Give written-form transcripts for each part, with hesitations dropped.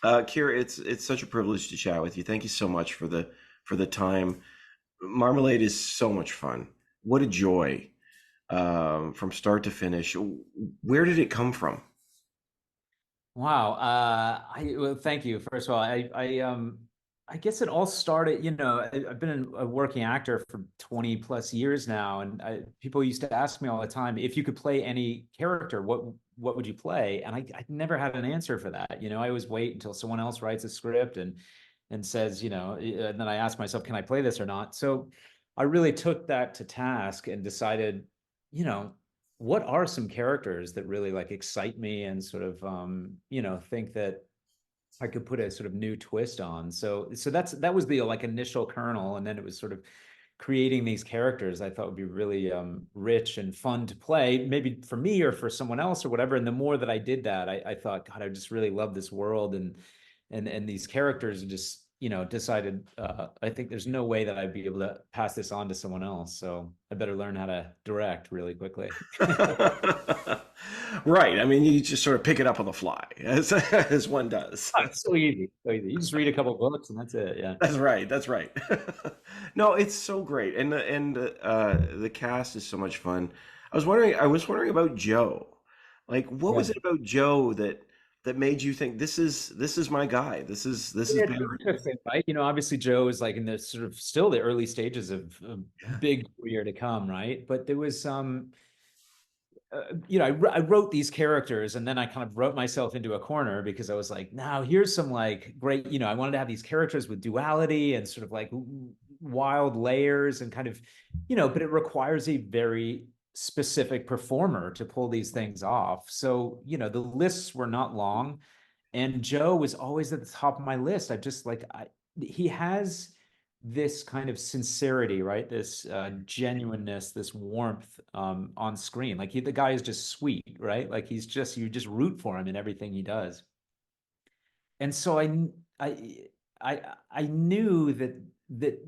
KeIr, it's such a privilege to chat with you. Thank you so much for the time. Marmalade is so much fun. What a joy, from start to finish. Where did it come from? Wow. Well, thank you. First of all, I guess it all started, I've been a working actor for 20 plus years now, and people used to ask me all the time, if you could play any character, what would you play? And I never had an answer for that. I always wait until someone else writes a script and says, and then I ask myself, can I play this or not? So I really took that to task and decided, you know, what are some characters that really like excite me and sort of think that I could put a sort of new twist on. So that was the like initial kernel, and then it was sort of creating these characters I thought would be really rich and fun to play, maybe for me or for someone else or whatever. And the more that I did that, I thought, God, I just really love this world and these characters, and just decided I think there's no way that I'd be able to pass this on to someone else. So I better learn how to direct really quickly. Right. I mean, you just sort of pick it up on the fly, as one does. Oh, it's so easy. So easy. You just read a couple books and that's it. Yeah. That's right. That's right. No, it's so great, and the cast is so much fun. I was wondering about Joe. Like, what Yeah. was it about Joe that made you think this is my guy? This is Yeah, it's Barry. interesting, right? Obviously Joe is like in the sort of still the early stages of Yeah. big career to come, right? But there was I wrote these characters and then I kind of wrote myself into a corner because I was like, now here's some like great, I wanted to have these characters with duality and sort of like wild layers and kind of, but it requires a very specific performer to pull these things off. So, the lists were not long, and Joe was always at the top of my list. I just like he has this kind of sincerity, right? This genuineness, this warmth on screen. Like the guy is just sweet, right? Like you just root for him in everything he does. And so I, I knew that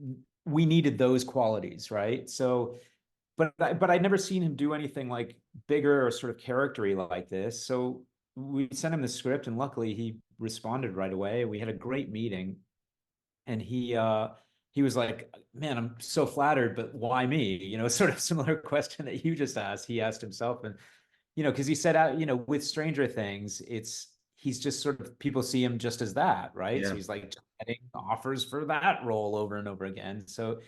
we needed those qualities, right? So, but I'd never seen him do anything like bigger or sort of charactery like this. So we sent him the script, and luckily he responded right away. We had a great meeting, and he was like, man, I'm so flattered, but why me? Sort of similar question that you just asked, he asked himself. And because he said out, with Stranger Things, he's just sort of, people see him just as that, right? So Yeah. he's like getting offers for that role over and over again. So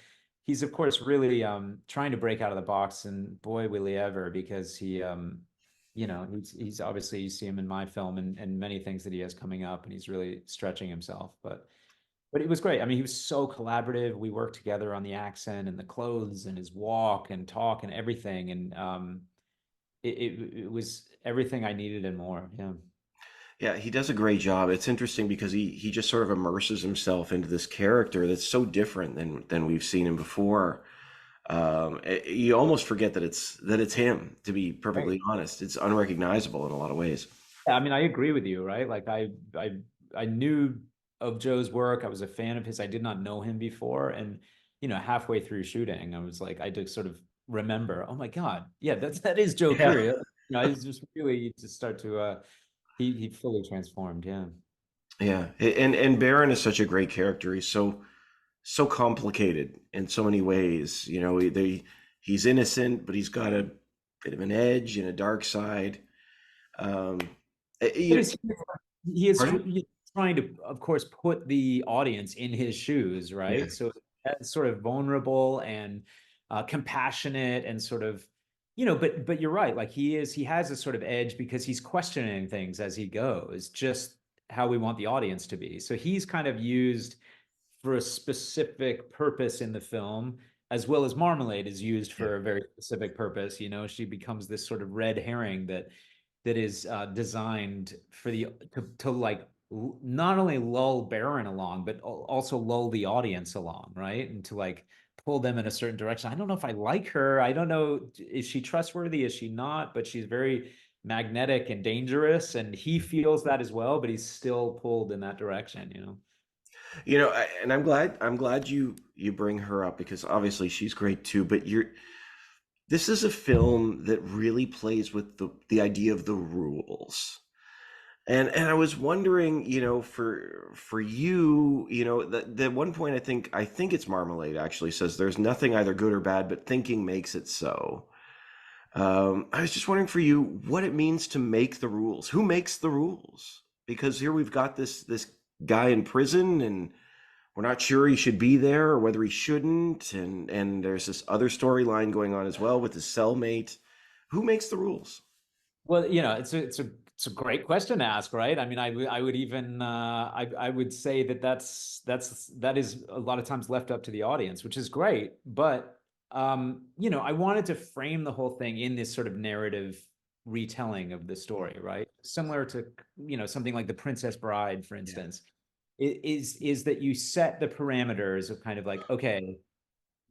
he's of course really trying to break out of the box, and boy will he ever, because he's obviously, you see him in my film and many things that he has coming up, and he's really stretching himself. But it was great. I mean, he was so collaborative. We worked together on the accent and the clothes and his walk and talk and everything. And it was everything I needed and more. Yeah. Yeah, he does a great job. It's interesting because he just sort of immerses himself into this character that's so different than we've seen him before. You almost forget that it's him. To be Right. perfectly honest, it's unrecognizable in a lot of ways. Yeah, I mean, I agree with you, right? Like I knew of Joe's work. I was a fan of his. I did not know him before. And, halfway through shooting, I was like, I did sort of remember, oh my God, yeah, that is Joe Yeah. Keery. I was just really to start to he fully transformed. Yeah. Yeah, and Baron is such a great character. He's so complicated in so many ways. He's innocent, but he's got a bit of an edge and a dark side. Um, But you, he is pardon? trying to, of course, put the audience in his shoes, Yeah, right? So that's sort of vulnerable and compassionate and sort of, but you're right. Like he has a sort of edge because he's questioning things as he goes, just how we want the audience to be. So he's kind of used for a specific purpose in the film, as well as Marmalade is used yeah, for a very specific purpose. She becomes this sort of red herring that is designed for to like not only lull Baron along, but also lull the audience along, right? And to like pull them in a certain direction. I don't know if I like her. I don't know, is she trustworthy? Is she not? But she's very magnetic and dangerous, and he feels that as well. But he's still pulled in that direction. and I'm glad you bring her up because obviously she's great too. But this is a film that really plays with the idea of the rules. And I was wondering, for you, that one point I think it's Marmalade actually says there's nothing either good or bad, but thinking makes it so. I was just wondering for you what it means to make the rules. Who makes the rules? Because here we've got this guy in prison, and we're not sure he should be there or whether he shouldn't, and there's this other storyline going on as well with his cellmate. Who makes the rules? Well, it's a great question to ask, right? I mean, I would even I would say that that is a lot of times left up to the audience, which is great. But I wanted to frame the whole thing in this sort of narrative retelling of the story, right? Similar to, something like The Princess Bride, for Yeah. instance. Is that you set the parameters of kind of like, okay,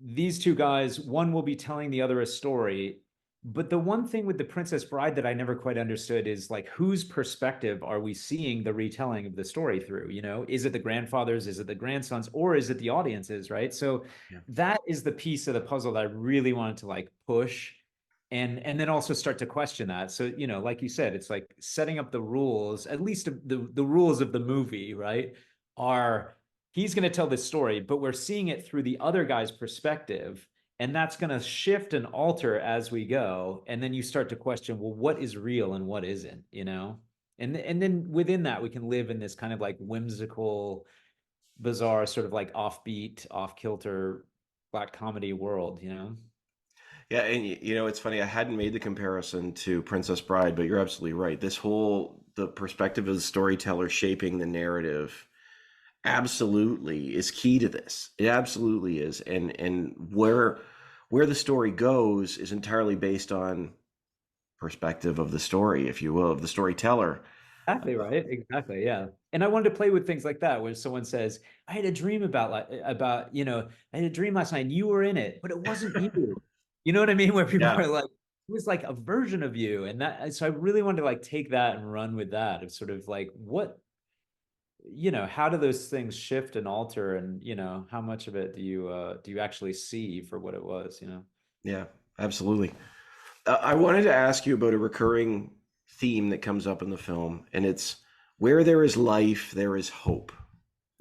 these two guys, one will be telling the other a story. But the one thing with The Princess Bride that I never quite understood is like, whose perspective are we seeing the retelling of the story through? Is it the grandfather's? Is it the grandson's? Or is it the audience's? Right. So Yeah. that is the piece of the puzzle that I really wanted to like push and then also start to question that. So, like you said, it's like setting up the rules, at least the rules of the movie, right? Are he's going to tell this story, but we're seeing it through the other guy's perspective. And that's going to shift and alter as we go. And then you start to question, well, what is real and what isn't, And then within that, we can live in this kind of like whimsical, bizarre, sort of like offbeat, off kilter black comedy world. Yeah, and it's funny. I hadn't made the comparison to Princess Bride, but you're absolutely right. The perspective of the storyteller shaping the narrative absolutely is key to this. It absolutely is. And where the story goes is entirely based on perspective of the story, if you will, of the storyteller. Exactly right. Exactly. Yeah. And I wanted to play with things like that, where someone says, "I had a dream I had a dream last night, and you were in it, but it wasn't you." You know what I mean? Where people Yeah. are like, "It was like a version of you," and that. So I really wanted to like take that and run with that of sort of like how do those things shift and alter, and how much of it do you actually see for what it was? Yeah, absolutely. I wanted to ask you about a recurring theme that comes up in the film, and it's where there is life, there is hope.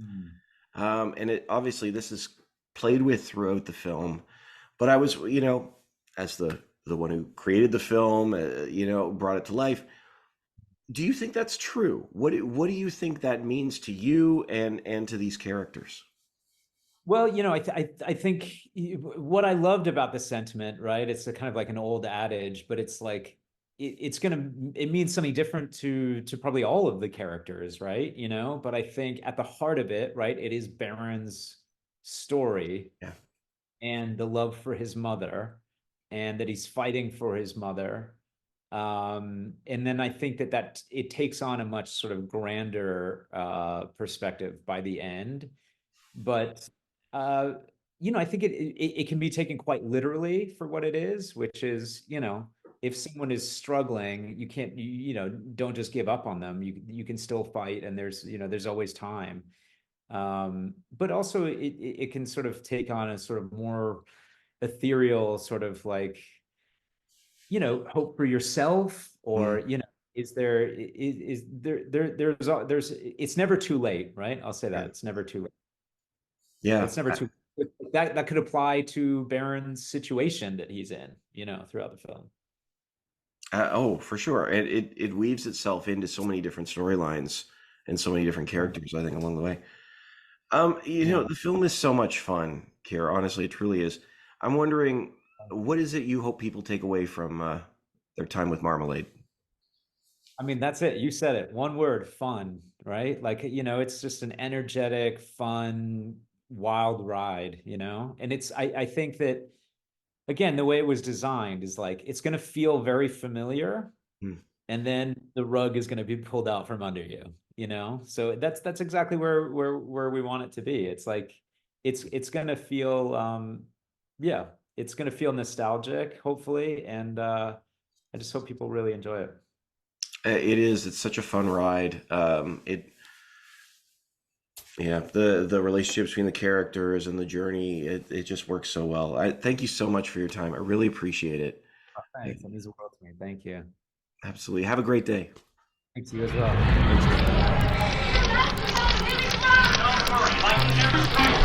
Mm. And it obviously this is played with throughout the film, but I was, as the one who created the film, brought it to life. Do you think that's true? What do you think that means to you and to these characters? Well, I think what I loved about the sentiment, right? It's a kind of like an old adage, but it's like it means something different to probably all of the characters, right? But I think at the heart of it, right, it is Baron's story Yeah. and the love for his mother, and that he's fighting for his mother. And then I think that it takes on a much sort of grander perspective by the end. But uh, I think it can be taken quite literally for what it is, which is, if someone is struggling, you can't, don't just give up on them. You can still fight, and there's always time. But also it can sort of take on a sort of more ethereal sort of like, hope for yourself, or, Mm, there's it's never too late, right? I'll say that yeah. it's never too late. Yeah. It's never too that could apply to Baron's situation that he's in, throughout the film. Oh, for sure. And it weaves itself into so many different storylines and so many different Yeah. characters, I think, along the way. Yeah. The film is so much fun, Kira. Honestly, it truly is. I'm wondering, what is it you hope people take away from their time with Marmalade? I mean, that's it. You said it. One word, fun, right? Like, it's just an energetic, fun, wild ride. And I think that, again, the way it was designed is like, it's going to feel very familiar, Hmm. and then the rug is going to be pulled out from under you. So that's exactly where we want it to be. It's like, it's going to feel, yeah, it's going to feel nostalgic, hopefully. And I just hope people really enjoy it. It is. It's such a fun ride. Yeah, the relationship between the characters and the journey, it just works so well. I thank you so much for your time. I really appreciate it. Oh, thanks. That means the world to me. Thank you. Absolutely. Have a great day. Thanks, you as well. Thanks. Don't worry, like you never